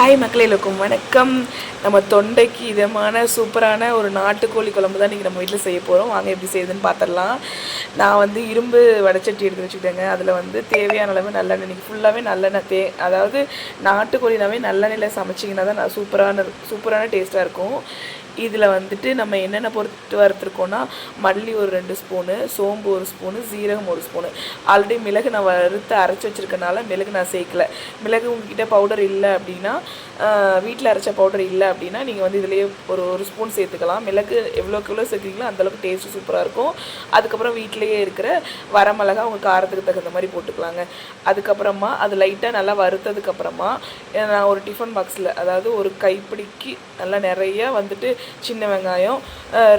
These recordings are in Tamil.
ஹாய் மக்களே, எல்லோருக்கும் வணக்கம். நம்ம தொண்டைக்கு இதமான சூப்பரான ஒரு நாட்டுக்கோழி குழம்பு தான் இன்றைக்கி நம்ம வீட்டில் செய்ய போகிறோம். வாங்க எப்படி செய்யுதுன்னு பார்த்துடலாம். நான் வந்து இரும்பு வடைச்சட்டி எடுத்து வச்சுக்கிட்டேங்க. அதில் வந்து தேவையான அளவு நல்லெண்ணெய், இன்றைக்கி ஃபுல்லாகவே நல்லெண்ணெய் அதாவது நாட்டுக்கோழினாவே நல்லெண்ணெயில் சமைச்சிங்கன்னா தான் சூப்பரான டேஸ்ட்டாக இருக்கும். இதில் வந்துட்டு நம்ம என்னென்ன பொறுத்து வறுத்துருக்கோன்னா, மல்லி ஒரு 2 ஸ்பூனு, சோம்பு 1 ஸ்பூனு, சீரகம் 1 ஸ்பூனு. ஆல்ரெடி மிளகு நான் வறுத்து அரைச்சி வச்சுருக்கனால மிளகு நான் சேர்க்கல. மிளகு உங்ககிட்ட பவுடர் இல்லை அப்படின்னா, வீட்டில் அரைச்ச பவுடர் இல்லை அப்படின்னா நீங்கள் வந்து இதிலேயே ஒரு ஸ்பூன் சேர்த்துக்கலாம். மிளகு எவ்வளோக்கு எவ்வளோ சேர்க்குறீங்களோ அந்தளவுக்கு டேஸ்ட்டு சூப்பராக இருக்கும். அதுக்கப்புறம் வீட்டிலேயே இருக்கிற வரமிளகா உங்கள் காரத்துக்கு தகுந்த மாதிரி போட்டுக்கலாங்க. அதுக்கப்புறமா அது லைட்டாக நல்லா வறுத்ததுக்கப்புறமா நான் ஒரு டிஃபன் பாக்ஸில், அதாவது ஒரு கைப்பிடிக்கு நல்லா நிறையா வந்துட்டு சின்ன வெங்காயம்,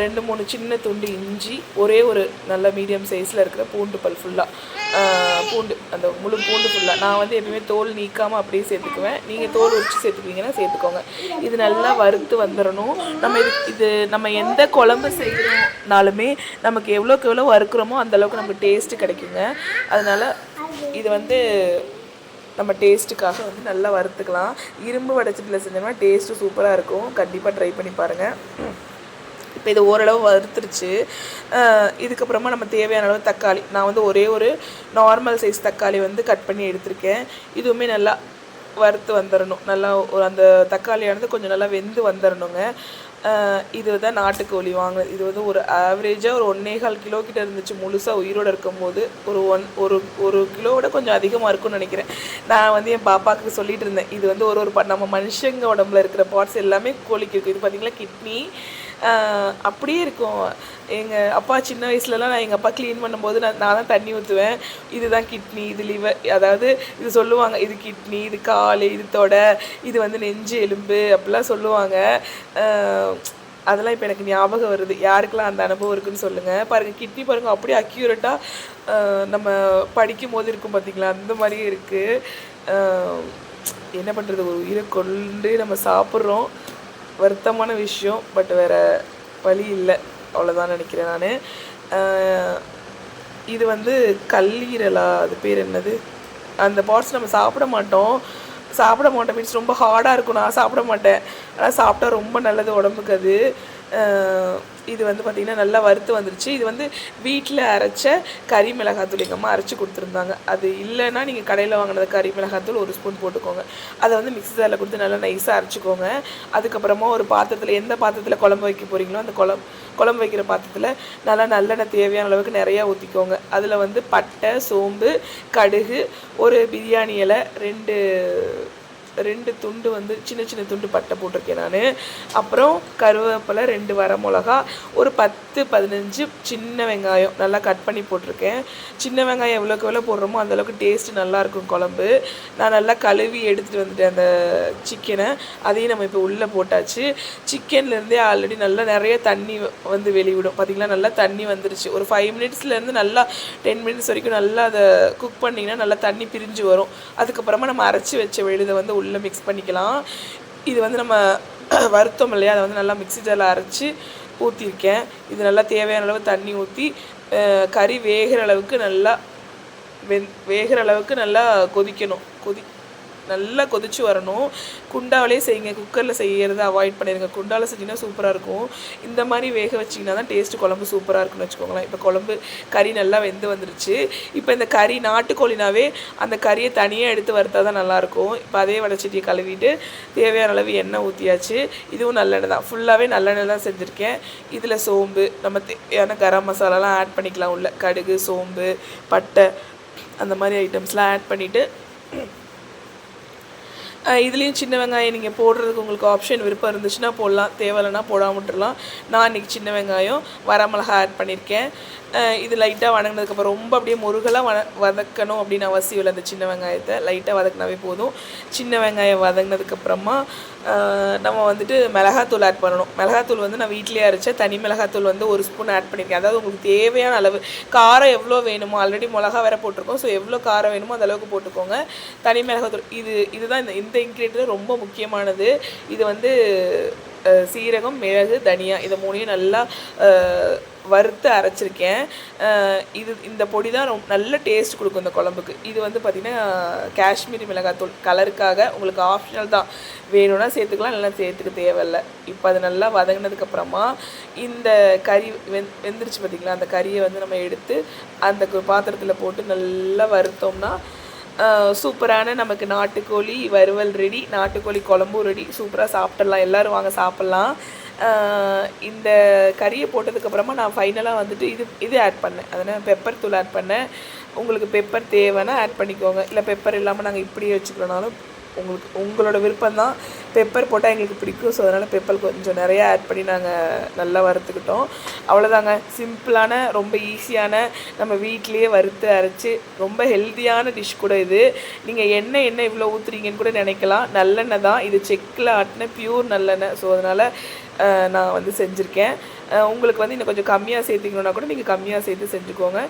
2-3 சின்ன துண்டு இஞ்சி, ஒரே ஒரு நல்ல மீடியம் சைஸில் இருக்கிற பூண்டு பல் ஃபுல்லாக, பூண்டு அந்த முழு பூண்டு ஃபுல்லாக நான் வந்து எப்பயுமே தோல் நீக்காமல் அப்படியே சேர்த்துக்குவேன். நீங்கள் தோல் உரிச்சு சேர்த்துக்குவீங்கன்னா சேர்த்துக்கோங்க. இது நல்லா வறுத்து வந்துடணும். நம்ம எந்த குழம்பு செய்கிறோம்னாலுமே நமக்கு எவ்வளோக்கு எவ்வளோ வறுக்கிறோமோ அந்தளவுக்கு நமக்கு டேஸ்ட்டு கிடைக்குங்க. அதனால் இது வந்து நம்ம டேஸ்ட்டுக்காக வந்து நல்லா வறுத்துக்கலாம். இரும்பு வடைச்சட்டியில் செஞ்சோம்னா டேஸ்ட்டு சூப்பராக இருக்கும். கண்டிப்பாக ட்ரை பண்ணி பாருங்கள். இப்போ இது ஓரளவு வறுத்துருச்சு. இதுக்கப்புறமா நம்ம தேவையான அளவு தக்காளி, நான் வந்து ஒரே ஒரு நார்மல் சைஸ் தக்காளி வந்து கட் பண்ணி எடுத்திருக்கேன். இதுவுமே நல்லா வறுத்து வந்துடணும். நல்லா அந்த தக்காளியானது கொஞ்சம் நல்லா வெந்து வந்துடணுங்க. இது தான் நாட்டுக்கோழி வாங்கினது. இது வந்து ஒரு ஆவரேஜாக ஒரு 1.25 கிலோ கிட்ட இருந்துச்சு முழுசாக உயிரோடு இருக்கும்போது. ஒரு கிலோவோட கொஞ்சம் அதிகமாக இருக்கும்னு நினைக்கிறேன். நான் வந்து என் பாப்பாவுக்கு சொல்லிட்டு இருந்தேன், இது வந்து ஒரு நம்ம மனுஷங்க உடம்புல இருக்கிற பார்ட்ஸ் எல்லாமே கோழிக்கு இருக்குது. இது பார்த்திங்களா கிட்னி அப்படியே இருக்கும். எங்கள் அப்பா சின்ன வயசுலலாம் நான் எங்கள் அப்பா க்ளீன் பண்ணும்போது நான் தான் தண்ணி ஊற்றுவேன். இதுதான் கிட்னி, இது லிவர், அதாவது இது சொல்லுவாங்க, இது கிட்னி, இது கால், இது தொடை, இது வந்து நெஞ்சு எலும்பு அப்படிலாம் சொல்லுவாங்க. அதெல்லாம் இப்போ எனக்கு ஞாபகம் வருது. யாருக்கெல்லாம் அந்த அனுபவம் இருக்குதுன்னு சொல்லுங்கள். பாருங்கள், கிட்னி பாருங்கள் அப்படியே அக்யூரேட்டாக நம்ம படிக்கும் போது இருக்கும் பார்த்திங்களா, அந்த மாதிரியே இருக்குது. என்ன பண்ணுறது, ஒரு உயிரை கொண்டு நம்ம சாப்பிட்றோம். வருத்தமான விஷயம். பட் வேறு வழி இல்லை, அவ்வளோதான் நினைக்கிறேன் நான். இது வந்து கல்லீரலா, அது பேர் என்னது, அந்த பார்ட்ஸ் நம்ம சாப்பிட மாட்டோம் மீன்ஸ் ரொம்ப ஹார்டாக இருக்கும். நான் சாப்பிட மாட்டேன், ஆனால் சாப்பிட்டா ரொம்ப நல்லது உடம்புக்கு அது. இது வந்து பார்த்திங்கன்னா நல்லா வறுத்து வந்துருச்சு. இது வந்து வீட்டில் அரைச்ச கறி மிளகாத்தூள் எங்கள் அம்மா அரைச்சி கொடுத்துருந்தாங்க. அது இல்லைன்னா நீங்கள் கடையில் வாங்கினது கறி மிளகாத்தூள் 1 ஸ்பூன் போட்டுக்கோங்க. அதை வந்து மிக்ஸி ஜாரில் கொடுத்து நல்லா நைஸாக அரைச்சிக்கோங்க. அதுக்கப்புறமா ஒரு பாத்திரத்தில், எந்த பாத்திரத்தில் குழம்பு வைக்க போகிறீங்களோ அந்த குழம்பு வைக்கிற பாத்திரத்தில் நல்லா நல்லெண்ணெய் தேவையான அளவுக்கு நிறையா ஊற்றிக்கோங்க. அதில் வந்து பட்டை, சோம்பு, கடுகு, ஒரு பிரியாணி இலை, 2 துண்டு வந்து சின்ன சின்ன துண்டு பட்டை போட்டிருக்கேன் நான். அப்புறம் கருவேப்பிலை, 2 வரமிளகா, ஒரு 10-15 சின்ன வெங்காயம் நல்லா கட் பண்ணி போட்டிருக்கேன். சின்ன வெங்காயம் எவ்வளோக்கு எவ்வளோ போடுறோமோ அந்தளவுக்கு டேஸ்ட்டு நல்லாயிருக்கும் குழம்பு. நான் நல்லா கழுவி எடுத்துகிட்டு வந்துட்டேன் அந்த சிக்கனை. அதையும் நம்ம இப்போ உள்ளே போட்டாச்சு. சிக்கன்லேருந்தே ஆல்ரெடி நல்லா நிறைய தண்ணி வந்து வெளிவிடும். பார்த்திங்களா, நல்லா தண்ணி வந்துருச்சு. ஒரு 5 மினிட்ஸ்லேருந்து நல்லா 10 மினிட்ஸ் வரைக்கும் நல்லா அதை குக் பண்ணிங்கன்னா நல்லா தண்ணி பிரிஞ்சு வரும். அதுக்கப்புறமா நம்ம அரைச்சி வச்ச விழுதை வந்து உள்ளே மிக்ஸ் பண்ணிக்கலாம். இது வந்து நம்ம வருத்தம் இல்லையா, அதை வந்து நல்லா மிக்ஸி ஜாரில் அரைச்சி ஊற்றிருக்கேன். இது நல்லா தேவையான அளவு தண்ணி ஊற்றி கறி வேகிற அளவுக்கு நல்லா கொதிக்கணும். நல்லா கொதிச்சு வரணும். குண்டாவிலே செய்யுங்க, குக்கரில் செய்கிறத அவாய்ட் பண்ணிடுங்க. குண்டாவில் செஞ்சிங்கன்னா சூப்பராக இருக்கும். இந்த மாதிரி வேக வச்சிங்கன்னா தான் டேஸ்ட்டு குழம்பு சூப்பராக இருக்குன்னு வச்சுக்கோங்களேன். இப்போ கறி நல்லா வெந்து வந்துருச்சு. இப்போ இந்த கறி நாட்டுக்கோழினாவே அந்த கறியை தனியாக எடுத்து வறுத்தா தான் நல்லாயிருக்கும். இப்போ அதே வடைச்சட்டியை கழுவிட்டு தேவையான அளவு எண்ணெய் ஊற்றியாச்சு. இதுவும் நல்லெண்ணெய் தான், ஃபுல்லாகவே நல்லெண்ணெய் தான் செஞ்சுருக்கேன். இதில் சோம்பு, நம்ம தேவையான கரம் மசாலாலாம் ஆட் பண்ணிக்கலாம். உள்ள கடுகு, சோம்பு, பட்டை, அந்த மாதிரி ஐட்டம்ஸ்லாம் ஆட் பண்ணிவிட்டு இதுலேயும் சின்ன வெங்காயம் நீங்கள் போடுறதுக்கு உங்களுக்கு ஆப்ஷன் விருப்பம் இருந்துச்சுன்னா போடலாம், தேவையில்லைன்னா போடாமல் விட்டுறலாம். நான் இன்றைக்கி சின்ன வெங்காயம், வரமிளகா ஆட் பண்ணியிருக்கேன். இது லைட்டாக வதங்கினதுக்கப்புறம் ரொம்ப அப்படியே முருகலாக வதக்கணும் அப்படின்னு அவசியம் இல்லை. அந்த சின்ன வெங்காயத்தை லைட்டாக வதக்கினாவே போதும். சின்ன வெங்காயம் வதங்கினதுக்கப்புறமா நம்ம வந்துட்டு மிளகாத்தூள் ஆட் பண்ணணும். மிளகாத்தூள் வந்து நான் வீட்டிலே அரைச்ச தனி மிளகாத்தூள் வந்து 1 ஸ்பூன் ஆட் பண்ணியிருக்கேன். அதாவது உங்களுக்கு தேவையான அளவு காரம் எவ்வளோ வேணுமோ, ஆல்ரெடி மிளகா வேறு போட்டிருக்கோம், ஸோ எவ்வளோ காரம் வேணுமோ அந்த அளவுக்கு போட்டுக்கோங்க. தனி மிளகாத்தூள் இதுதான் இந்த இன்க்ரீடியன்ட் ரொம்ப முக்கியமானது. இது வந்து சீரகம், மிளகு, தனியா, இதை 3ஐயும் நல்லா வறுத்து அரைச்சிருக்கேன். இந்த பொடி தான் நல்ல டேஸ்ட் கொடுக்கும் இந்த குழம்புக்கு. இது வந்து பார்த்திங்கன்னா காஷ்மீரி மிளகாத்தூள், கலருக்காக. உங்களுக்கு ஆப்ஷனல் தான், வேணும்னா சேர்த்துக்கலாம், இல்லைனா சேர்த்துக்க தேவையில்லை. இப்போ அது நல்லா வதங்கினதுக்கப்புறமா இந்த கறி வெந்துருச்சு பார்த்திங்களா, அந்த கறியை வந்து நம்ம எடுத்து அந்த பாத்திரத்தில் போட்டு நல்லா வறுத்தோம்னா சூப்பரான நமக்கு நாட்டுக்கோழி வறுவல் ரெடி, நாட்டுக்கோழி குழம்பும் ரெடி. சூப்பராக சாப்பிட்றலாம், எல்லோரும் வாங்க சாப்பிட்லாம். இந்த கறியை போட்டதுக்கப்புறமா நான் ஃபைனலாக வந்துட்டு இது ஆட் பண்ணேன், அதனால் பெப்பர் தூள் ஆட் பண்ணேன். உங்களுக்கு பெப்பர் தேவைன்னா ஆட் பண்ணிக்கோங்க, இல்லை பெப்பர் இல்லாமல் நாங்கள் இப்படியே வச்சுக்கிறோனாலும் உங்களோட விருப்பம் தான். பெப்பர் போட்டால் எங்களுக்கு பிடிக்கும், ஸோ அதனால் பெப்பர் கொஞ்சம் நிறையா ஆட் பண்ணி நாங்கள் நல்லா வறுத்துக்கிட்டோம். அவ்வளோதாங்க, சிம்பிளான ரொம்ப ஈஸியான நம்ம வீட்லேயே வறுத்து அரைச்சி ரொம்ப ஹெல்த்தியான டிஷ் கூட இது. நீங்கள் எண்ணெய் இவ்வளோ ஊற்றுறீங்கன்னு கூட நினைக்கலாம். நல்லெண்ணெய் தான் இது, செக்கில் ஆட்டின பியூர் நல்லெண்ணெய். ஸோ அதனால் நான் வந்து செஞ்சுருக்கேன். உங்களுக்கு வந்து இன்னும் கொஞ்சம் கம்மியாக சேர்த்திக்கணுன்னா கூட நீங்கள் கம்மியாக சேர்த்து செஞ்சுக்கோங்க.